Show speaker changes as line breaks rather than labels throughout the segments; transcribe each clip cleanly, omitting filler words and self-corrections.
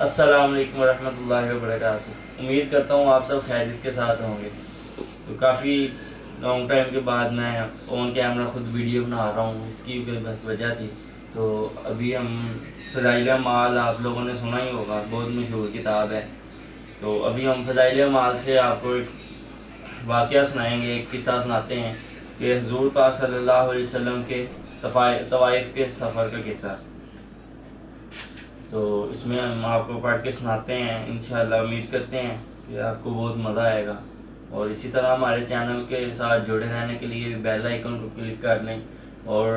السلام علیکم ورحمۃ اللہ وبرکاتہ۔ امید کرتا ہوں آپ سب خیریت کے ساتھ ہوں گے۔ تو کافی لانگ ٹائم کے بعد میں آن کیمرہ خود ویڈیو بنا رہا ہوں، اس کی بس وجہ تھی۔ تو ابھی ہم فضائل اعمال آپ لوگوں نے سنا ہی ہوگا، بہت مشہور کتاب ہے۔ تو ابھی ہم فضائل اعمال سے آپ کو ایک واقعہ سنائیں گے، ایک قصہ سناتے ہیں کہ حضور پاک صلی اللہ علیہ وسلم کے طوائف کے سفر کا قصہ۔ تو اس میں ہم آپ کو پڑھ کے سناتے ہیں، انشاءاللہ امید کرتے ہیں کہ آپ کو بہت مزہ آئے گا۔ اور اسی طرح ہمارے چینل کے ساتھ جڑے رہنے کے لیے بیل آئیکن کو کلک کر لیں، اور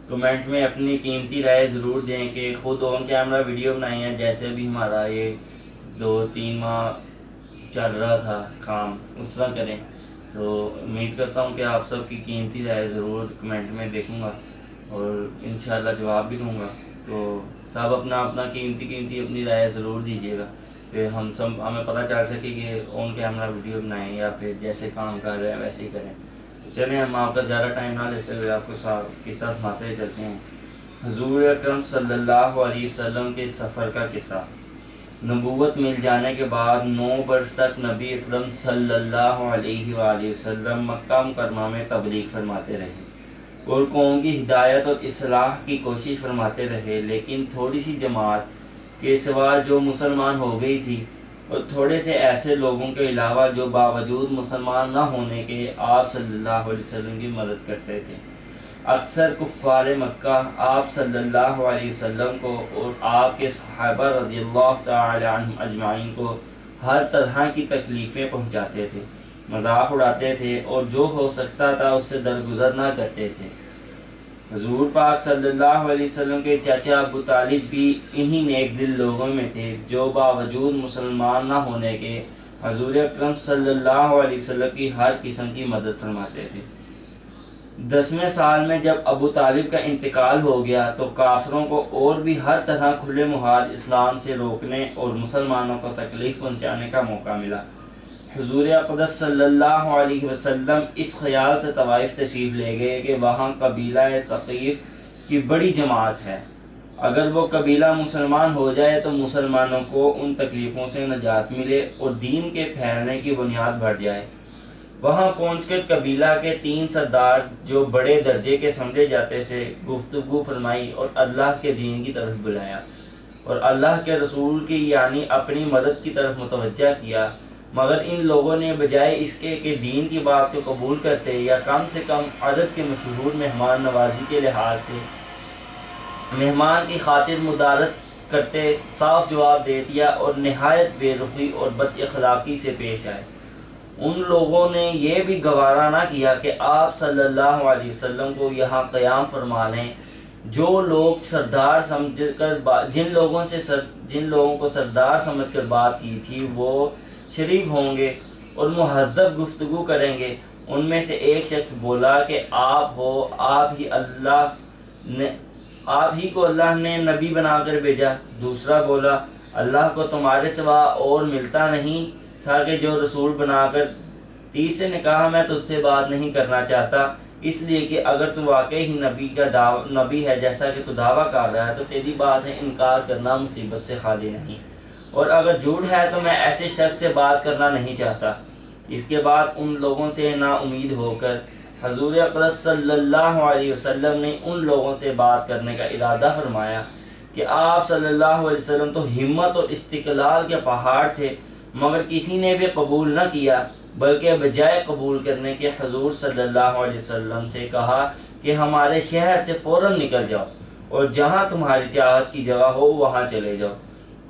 کمنٹ میں اپنی قیمتی رائے ضرور دیں کہ خود آن کیمرہ ویڈیو بنائی ہے، جیسے بھی ہمارا یہ 2-3 ماہ چل رہا تھا کام، اس طرح کریں۔ تو امید کرتا ہوں کہ آپ سب کی قیمتی رائے ضرور کمنٹ میں دیکھوں گا اور انشاءاللہ جواب بھی دوں گا۔ تو سب اپنا قیمتی اپنی رائے ضرور دیجیے گا کہ ہمیں پتہ چل سکے کہ آن کیمرہ ویڈیو بنائیں یا پھر جیسے کام کر رہے ہیں ویسے ہی کریں۔ تو چلیں ہم آپ کا زیادہ ٹائم نہ لیتے ہوئے آپ کو قصہ سناتے ہوئے چلتے ہیں۔ حضور اکرم صلی اللہ علیہ وسلم کے سفر کا قصہ۔ نبوت مل جانے کے بعد 9 برس تک نبی اکرم صلی اللہ علیہ وآلہ وسلم مکہ مکرمہ میں تبلیغ فرماتے رہے اور قوم کی ہدایت اور اصلاح کی کوشش فرماتے رہے، لیکن تھوڑی سی جماعت کے سوا جو مسلمان ہو گئی تھی اور تھوڑے سے ایسے لوگوں کے علاوہ جو باوجود مسلمان نہ ہونے کے آپ صلی اللہ علیہ وسلم کی مدد کرتے تھے۔ اکثر کفار مکہ آپ صلی اللہ علیہ وسلم کو اور آپ کے صحابہ رضی اللہ تعالی عنہم اجمعین کو ہر طرح کی تکلیفیں پہنچاتے تھے، مذاق اڑاتے تھے اور جو ہو سکتا تھا اس سے درگزر نہ کرتے تھے۔ حضور پاک صلی اللہ علیہ وسلم کے چچا ابو طالب بھی انہی نیک دل لوگوں میں تھے جو باوجود مسلمان نہ ہونے کے حضور اکرم صلی اللہ علیہ وسلم کی ہر قسم کی مدد فرماتے تھے۔ 10ویں سال میں جب ابو طالب کا انتقال ہو گیا تو کافروں کو اور بھی ہر طرح کھلے محال اسلام سے روکنے اور مسلمانوں کو تکلیف پہنچانے کا موقع ملا۔ حضور اقدس صلی اللہ علیہ وسلم اس خیال سے طوائف تشریف لے گئے کہ وہاں قبیلہ ثقیف کی بڑی جماعت ہے، اگر وہ قبیلہ مسلمان ہو جائے تو مسلمانوں کو ان تکلیفوں سے نجات ملے اور دین کے پھیلنے کی بنیاد بڑھ جائے۔ وہاں پہنچ کر قبیلہ کے 3 سردار جو بڑے درجے کے سمجھے جاتے تھے گفتگو فرمائی اور اللہ کے دین کی طرف بلایا اور اللہ کے رسول کی یعنی اپنی مدد کی طرف متوجہ کیا، مگر ان لوگوں نے بجائے اس کے کہ دین کی بات کو قبول کرتے یا کم سے کم عرب کے مشہور مہمان نوازی کے لحاظ سے مہمان کی خاطر مدارت کرتے صاف جواب دے دیا اور نہایت بے رخی اور بد اخلاقی سے پیش آئے۔ ان لوگوں نے یہ بھی گوارا نہ کیا کہ آپ صلی اللہ علیہ وسلم کو یہاں قیام فرما لیں۔ جو لوگ سردار سمجھ کر جن لوگوں کو سردار سمجھ کر بات کی تھی وہ شریف ہوں گے اور مہذب گفتگو کریں گے۔ ان میں سے ایک شخص بولا کہ آپ ہی کو اللہ نے نبی بنا کر بھیجا۔ دوسرا بولا اللہ کو تمہارے سوا اور ملتا نہیں تھا کہ جو رسول بنا کر۔ تیسرے نے کہا میں تجھ سے بات نہیں کرنا چاہتا، اس لیے کہ اگر تو واقعی ہی نبی ہے جیسا کہ تو دعویٰ کر رہا ہے تو تیری بات سے انکار کرنا مصیبت سے خالی نہیں، اور اگر جھوٹ ہے تو میں ایسے شخص سے بات کرنا نہیں چاہتا۔ اس کے بعد ان لوگوں سے نا امید ہو کر حضور اقدس صلی اللہ علیہ وسلم نے ان لوگوں سے بات کرنے کا ارادہ فرمایا کہ آپ صلی اللہ علیہ وسلم تو ہمت اور استقلال کے پہاڑ تھے، مگر کسی نے بھی قبول نہ کیا، بلکہ بجائے قبول کرنے کے حضور صلی اللہ علیہ وسلم سے کہا کہ ہمارے شہر سے فوراً نکل جاؤ اور جہاں تمہاری چاہت کی جگہ ہو وہاں چلے جاؤ۔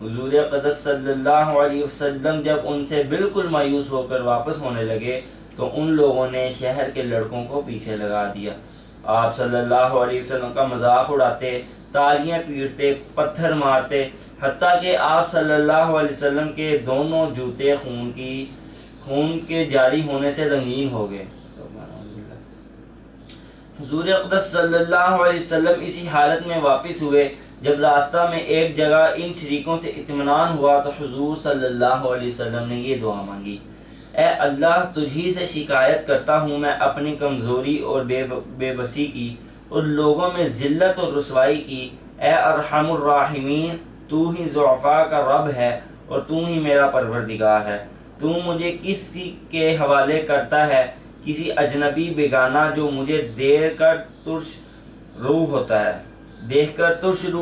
حضور اقدس صلی اللہ علیہ وسلم جب ان سے بالکل مایوس ہو کر واپس ہونے لگے تو ان لوگوں نے شہر کے لڑکوں کو پیچھے لگا دیا۔ آپ صلی اللہ علیہ وسلم کا مذاق اڑاتے، تالیاں پیٹتے، پتھر مارتے، حتیٰ کہ آپ صلی اللہ علیہ وسلم کے دونوں جوتے خون کے جاری ہونے سے رنگین ہو گئے۔ حضور اقدس صلی اللہ علیہ وسلم اسی حالت میں واپس ہوئے۔ جب راستہ میں ایک جگہ ان شریکوں سے اطمینان ہوا تو حضور صلی اللہ علیہ وسلم نے یہ دعا مانگی، اے اللہ تجھی سے شکایت کرتا ہوں میں اپنی کمزوری اور بے بسی کی اور لوگوں میں ذلت اور رسوائی کی۔ اے ارحم الراحمین تو ہی ضعفاء کا رب ہے اور تو ہی میرا پروردگار ہے۔ تو مجھے کسی کے حوالے کرتا ہے، کسی اجنبی بیگانہ جو مجھے دیکھ کر ترش روح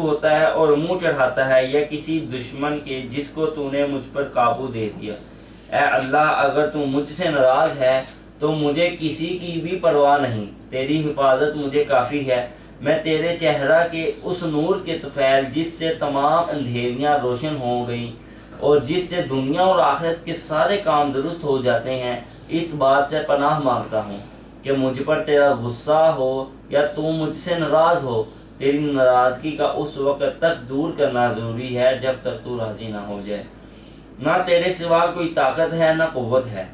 ہوتا ہے اور منہ چڑھاتا ہے، یا کسی دشمن کے جس کو تو نے مجھ پر قابو دے دیا۔ اے اللہ، اگر تو مجھ سے ناراض ہے تو مجھے کسی کی بھی پرواہ نہیں، تیری حفاظت مجھے کافی ہے۔ میں تیرے چہرہ کے اس نور کے طفیل جس سے تمام اندھیریاں روشن ہو گئیں اور جس سے دنیا اور آخرت کے سارے کام درست ہو جاتے ہیں، اس بات سے پناہ مانگتا ہوں کہ مجھ پر تیرا غصہ ہو یا تو مجھ سے ناراض ہو۔ تیری ناراضگی کا اس وقت تک دور کرنا ضروری ہے جب تک تو راضی نہ ہو جائے۔ نہ تیرے سوا کوئی طاقت ہے نہ قوت ہے۔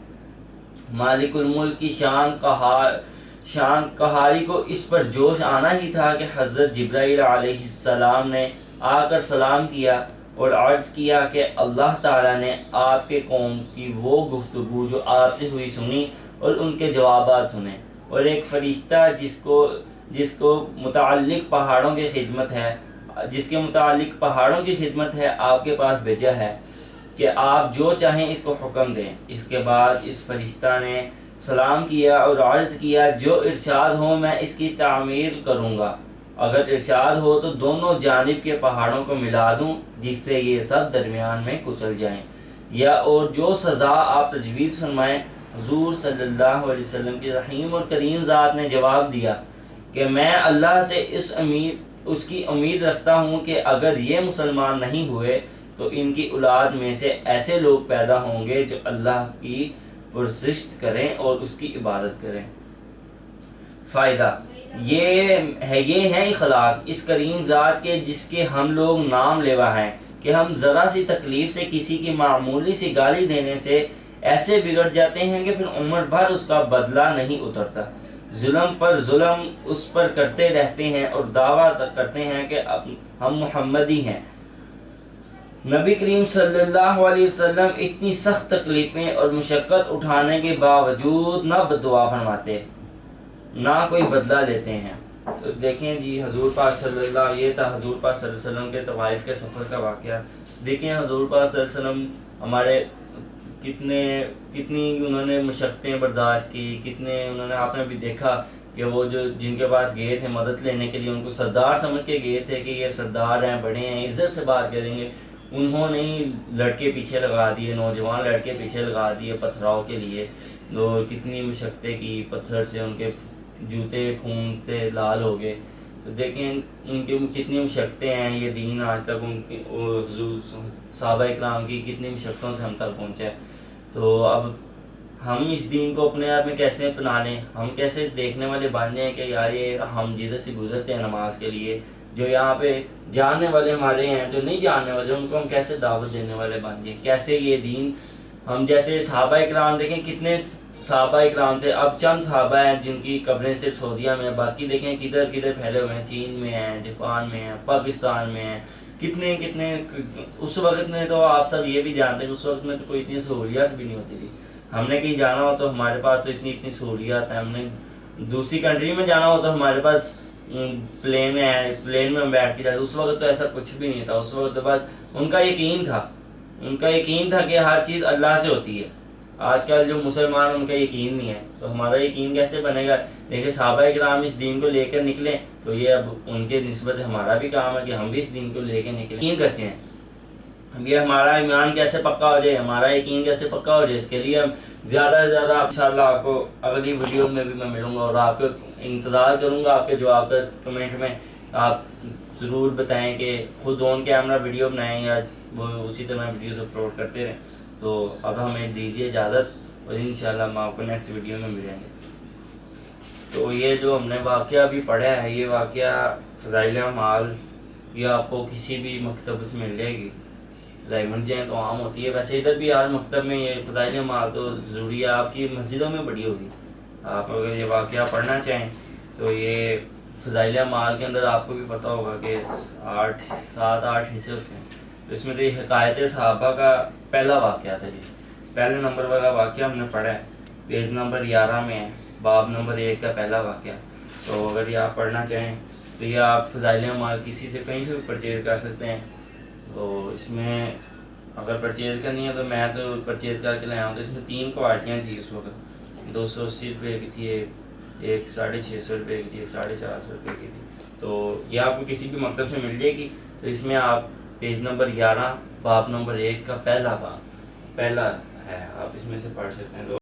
مالک الملک کی شان قہاری کو اس پر جوش آنا ہی تھا کہ حضرت جبرائیل علیہ السلام نے آ کر سلام کیا اور عرض کیا کہ اللہ تعالیٰ نے آپ کے قوم کی وہ گفتگو جو آپ سے ہوئی سنی اور ان کے جوابات سنے، اور ایک فرشتہ جس کے متعلق پہاڑوں کی خدمت ہے آپ کے پاس بھیجا ہے کہ آپ جو چاہیں اس کو حکم دیں۔ اس کے بعد اس فرشتہ نے سلام کیا اور عرض کیا، جو ارشاد ہو میں اس کی تعمیر کروں گا۔ اگر ارشاد ہو تو دونوں جانب کے پہاڑوں کو ملا دوں جس سے یہ سب درمیان میں کچل جائیں، یا اور جو سزا آپ تجویز فرمائیں۔ حضور صلی اللہ علیہ وسلم کی رحیم اور کریم ذات نے جواب دیا کہ میں اللہ سے اس کی امید رکھتا ہوں کہ اگر یہ مسلمان نہیں ہوئے تو ان کی اولاد میں سے ایسے لوگ پیدا ہوں گے جو اللہ کی پرستش کریں اور اس کی عبادت کریں۔ فائدہ یہ ہیں اخلاق اس کریم ذات کے جس کے ہم لوگ نام لیوا ہیں کہ ہم ذرا سی تکلیف سے، کسی کی معمولی سی گالی دینے سے ایسے بگڑ جاتے ہیں کہ پھر عمر بھر اس کا بدلہ نہیں اترتا۔ ظلم پر ظلم اس پر کرتے رہتے ہیں اور دعویٰ کرتے ہیں کہ ہم محمدی ہیں۔ نبی کریم صلی اللہ علیہ وسلم اتنی سخت تکلیفیں اور مشقت اٹھانے کے باوجود نہ بددعا فرماتے، نہ کوئی بدلہ لیتے ہیں۔ تو دیکھیں جی حضور پاک یہ تھا حضور پاک صلی اللہ علیہ وسلم کے طوائف کے سفر کا واقعہ۔ دیکھیں حضور پاک صلی اللہ علیہ وسلم ہمارے کتنی انہوں نے مشقتیں برداشت کی، آپ نے بھی دیکھا کہ وہ جن کے پاس گئے تھے مدد لینے کے لیے، ان کو سردار سمجھ کے گئے تھے کہ یہ سردار ہیں، بڑے ہیں، عزت سے بات کریں گے، انہوں نے لڑکے پیچھے لگا دیے، نوجوان لڑکے پیچھے لگا دیے پتھراؤ کے لیے، کتنی مشقتیں کی، پتھر سے ان کے جوتے خون سے لال ہو گئے۔ تو دیکھیں ان کی کتنی مشقتیں ہیں، یہ دین آج تک ان کی صحابہ اکرام کی کتنی مشقتوں سے ہم تک پہنچا ہے۔ تو اب ہم اس دین کو اپنے آپ میں کیسے اپنا لیں، ہم کیسے دیکھنے والے بن جائیں کہ یار یہ ہم جدھر سے گزرتے ہیں نماز کے لیے، جو یہاں پہ جاننے والے ہمارے ہیں، جو نہیں جاننے والے ان کو ہم کیسے دعوت دینے والے بن جائیں، کیسے یہ دین ہم جیسے صحابہ اکرام دیکھیں کتنے صحابہ اکرام تھے، اب چند صحابہ ہیں جن کی قبریں صرف سعودیہ میں ہیں، باقی دیکھیں کدھر پھیلے ہوئے ہیں، چین میں ہیں، جاپان میں ہیں، پاکستان میں ہیں، کتنے اس وقت میں تو آپ سب یہ بھی جانتے ہیں اس وقت میں تو کوئی اتنی سہولیات بھی نہیں ہوتی تھی۔ ہم نے کہیں جانا ہو تو ہمارے پاس تو اتنی سہولیات ہیں، ہم نے دوسری کنٹری میں جانا ہو تو ہمارے پاس پلین میں ہم بیٹھ کے جاتے، اس وقت تو ایسا کچھ بھی نہیں تھا۔ اس وقت تو بس ان کا یقین تھا کہ ہر چیز اللہ سے ہوتی ہے۔ آج کل جو مسلمان ان کا یقین نہیں ہے، تو ہمارا یقین کیسے بنے گا؟ لیکن صحابہ کرام اس دین کو لے کر نکلیں تو یہ اب ان کے نسبت سے ہمارا بھی کام ہے کہ ہم بھی اس دین کو لے کے نکلیں، یقین کرتے ہیں۔ یہ ہمارا ایمان کیسے پکا ہو جائے، ہمارا یقین کیسے پکا ہو جائے، اس کے لیے ہم زیادہ سے زیادہ انشاءاللہ آپ کو اگلی ویڈیو میں بھی میں ملوں گا اور آپ کو انتظار کروں گا آپ کے جواب کا۔ کمنٹ میں آپ ضرور بتائیں کہ خود آن کیمرہ ویڈیو بنائیں یا وہ اسی طرح ویڈیوز اپلوڈ کرتے رہیں۔ تو اب ہمیں دیجیے اجازت اور انشاءاللہ ہم آپ کو نیکسٹ ویڈیو میں ملیں گے۔ تو یہ جو ہم نے واقعہ ابھی پڑھا ہے، یہ واقعہ فضائل اعمال، یہ آپ کو کسی بھی مکتب سے مل جائے گی، ڈائمنڈ جائیں تو عام ہوتی ہے، ویسے ادھر بھی ہر مکتب میں یہ فضائل اعمال تو ضروری ہے، آپ کی مسجدوں میں پڑھی ہوگی۔ آپ اگر یہ واقعہ پڑھنا چاہیں تو یہ فضائل اعمال کے اندر آپ کو بھی پتہ ہوگا کہ 7-8 حصے ہوتے ہیں۔ تو اس میں تو یہ حکایت صحابہ کا پہلا واقعہ تھا جی، پہلے نمبر والا واقعہ ہم نے پڑھا ہے، پیج نمبر 11 میں ہے، باب نمبر 1 کا پہلا واقعہ۔ تو اگر یہ آپ پڑھنا چاہیں تو یہ آپ فضائل اعمال کسی سے کہیں سے بھی پرچیز کر سکتے ہیں، تو اس میں اگر پرچیز کرنی ہے تو میں تو پرچیز کر کے لایا ہوں، تو اس میں 3 کوالٹیاں تھیں اس وقت، 280 روپے کی تھی ایک 650 روپے کی تھی، ایک 450 روپے کی تھی۔ تو یہ آپ کو کسی بھی مکتب سے مل جائے گی۔ تو اس میں آپ پیج نمبر 11 باب نمبر 1 کا پہلا باب پہلا ہے، آپ اس میں سے پڑھ سکتے ہیں۔